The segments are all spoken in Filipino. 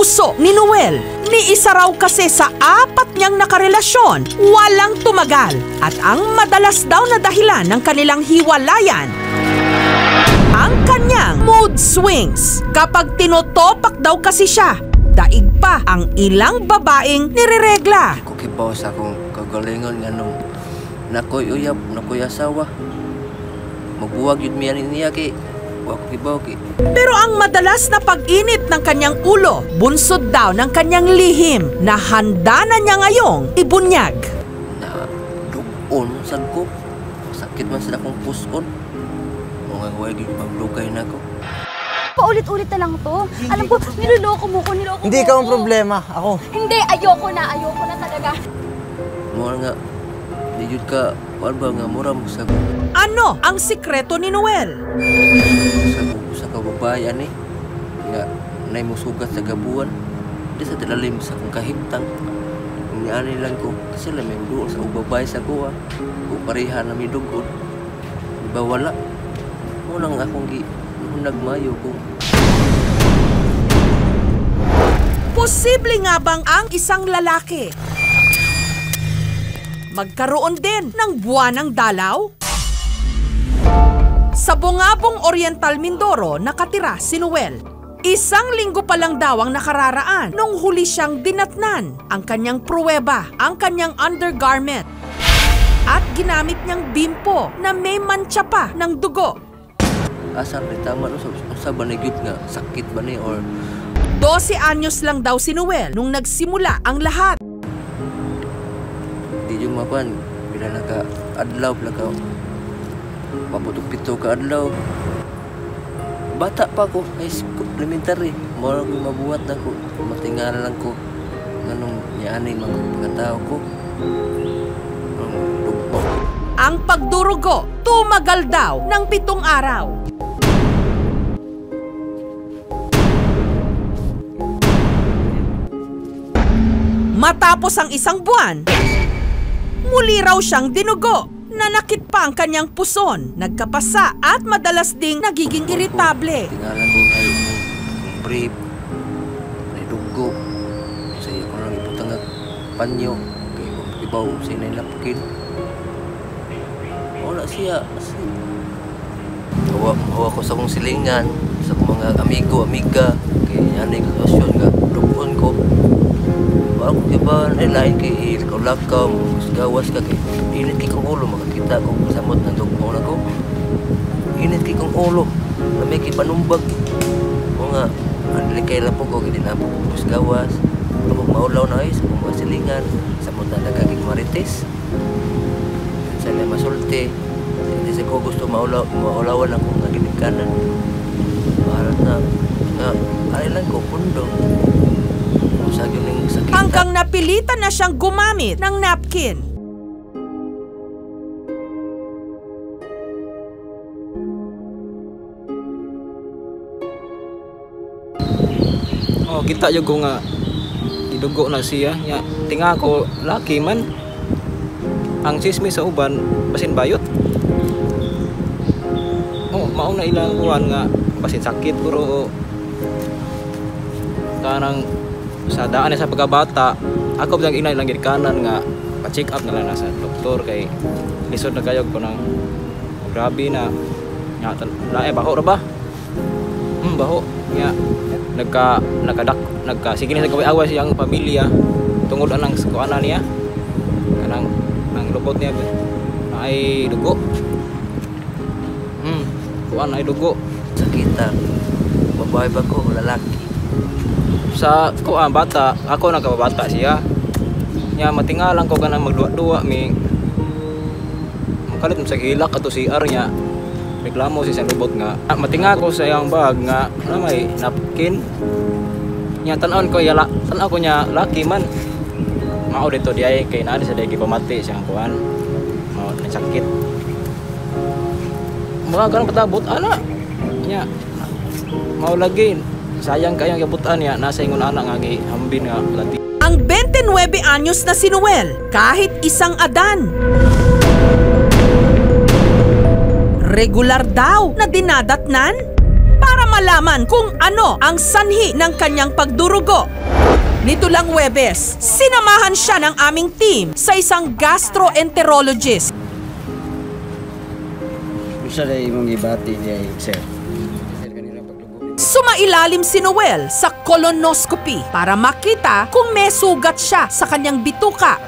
puso ni Noel. Ni isa raw kasi sa 4 niyang nakarelasyon, walang tumagal. At ang madalas daw na dahilan ng kanilang hiwalayan, ang kanyang mood swings. Kapag tinotopak daw kasi siya, daig pa ang ilang babaeng nireregla. Kukibaw sa akong kagalingon nga nung nakoy uyab, nakoy asawa. Magbuwag yun miyan niya kay kukibaw ki. Pero ang madalas na pag-init ng kanyang ulo, bunsod daw ng kanyang lihim na handa na niya ngayong ibunyag. Na dugon sa ko, sakit man sa akong puson. Mga huwag yung paglugay na ko. Paulit-ulit na lang to. Alam ko, niloloko mo ko, niloloko mo. Hindi ka ang problema, ako. Hindi, ayoko na talaga. Mga nga, di yun ka, ba nga mura mo sa ko. Ano ang sikreto ni Noel? Sa kababayan eh. Nga, nay mo sugat sa gabuan. Di sa tilalim sa kong kahimtang. Ngaani lang ko, kasi lang may doon sa ubabay sa kuha. Kung pareha na may dugod. Diba wala? Unang akong nagmayo ko. Posible nga bang ang isang lalaki magkaroon din ng buwanang dalaw? Sa Bungabong Oriental, Mindoro, nakatira si Noel. 1 linggo pa lang daw ang nakararaan nung huli siyang dinatnan. Ang kanyang pruweba, ang kanyang undergarment. At ginamit niyang bimpo na may mantsa pa ng dugo. Asal ni tama no sa banigyud nga sakit ba ni or 12 anyos lang daw si Noel nung nagsimula ang lahat. di yung mapan bila naka adlaw ka mabutog 7 ka adlaw. Bata pa ko, high school, elementary, mora ko mabuhat na ko, matingala lang ko nganong niani mga tao ko. Ang pagdurugo tumagal daw ng 7 araw. Matapos ang 1 buwan, muli raw siyang dinugo. Nanakit pa ang kanyang puson, nagkapasa at madalas ding nagiging iritable. Tingala ko kayo kung brief, may dugo, saya ko lang iputang panyo, kaya kung ibaw sa inay wala siya. Hawa ko sa kong silingan, sa mga amiga, kaya yan yung kasyon nga, dugon ko. Wala ko diba, lain kay ikaw lakaw, gawas ka kay init kay kong ulo, makakita ko kasamot ng dugo na ko. Init kay kong ulo, na may kipanumbag. O nga, anlikay lang po ko, hindi na po kong gawas. Ako maulaw na sa mga silingan, samot na nagaging marites. Sa may masulti, hindi sa ko gusto maulawan ako ng ginikanan. Maharap na, alay lang ko, pundo. Hanggang napilitan na siyang gumamit ng napkin. Oh, kita yung ko nga idugo na siya. Ya, tinga ko laki man. Ang chismis sa uban basin bayot. Oh, mauna ilang buwan nga basin sakit pero kanang sa daan sa pagkabata, ako bilang inay lang kanan nga pa-check up na lang sa doktor kay lisod na kayo ko ng grabe na nga baho ra ba? Baho nga sige na nagkaway-away siyang pamilya tungod anang kuana niya kanang ang lubot niya ay dugo. Kuana ay dugo. Sakita. Babae ba ko lalaki? Sa bata, ako nagkabata siya. Nya matingalan ko kanang magduwa-duwa mi. Makalit sa hilak ato si niya. Reklamo si siyang lubot nga. Matinga ko sa iyang bag nga may napkin. Nya tan-on ko niya laki man. Mao dito di ay kay naa sa dagi pamati siyang kuan. Mao na sakit. Mga ganang patabot ana. Nya mao lagi. Sayang kayang yabutan niya, nasa ingon anak nga hambin nga lati. Ang 29 anyos na si Noel, kahit isang adan. Regular daw na dinadatnan para malaman kung ano ang sanhi ng kanyang pagdurugo. Nito lang Huwebes, sinamahan siya ng aming team sa isang gastroenterologist. Usa na imong gibati diay, sir. Sumailalim si Noel sa colonoscopy para makita kung may sugat siya sa kanyang bituka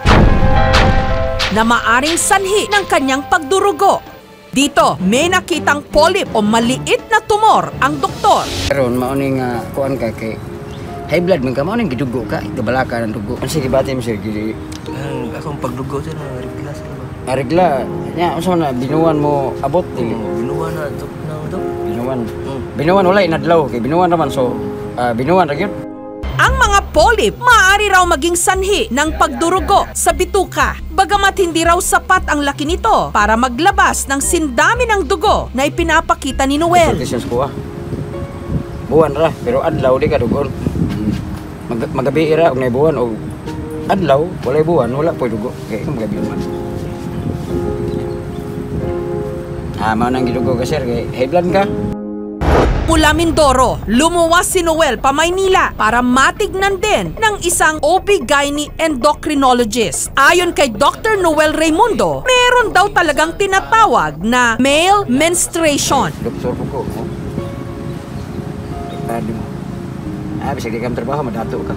na maaring sanhi ng kanyang pagdurugo. Dito, may nakitang polyp o maliit na tumor ang doktor. Karon mao ni nga kuan ka kay high blood man ka mao ning gidugo ka, gabalaka ng dugo. Ano sige bati mo sir gili? Akong pagdugo sir na regla sir. Arigla, nya unsa na binuwan mo abot dili? Binuwa na dok na dok. Binuwan. Binuwan wala inadlaw kay binuwan naman so binuwan ra gyud. Ang mga polyp maaari raw maging sanhi ng pagdurugo sa bituka. Bagamat hindi raw sapat ang laki nito para maglabas ng sindami ng dugo na ipinapakita ni Noel. Consultation ko buwan ra pero adlaw di ka dugon. Magabi ra og nay buwan og adlaw walay buwan wala poy dugo kay magabi man. Mao nang gidugo ka sir kay high blood ka. Mula Mindoro, lumuwas si Noel pa Maynila para matignan din ng isang OB-GYN endocrinologist. Ayon kay Dr. Noel Raimundo, meron daw talagang tinatawag na male menstruation. Doktor ko. Bisa di kam trabaho madato ka.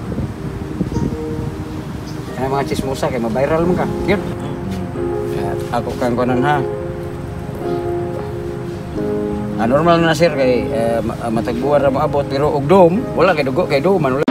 Kaya mga chismosa kay ma-viral mo ka. Yun. Ako kang konan ha. Normal na sir kay matagbuwan ra maabot pero og dom wala kay dugo kay duman wala.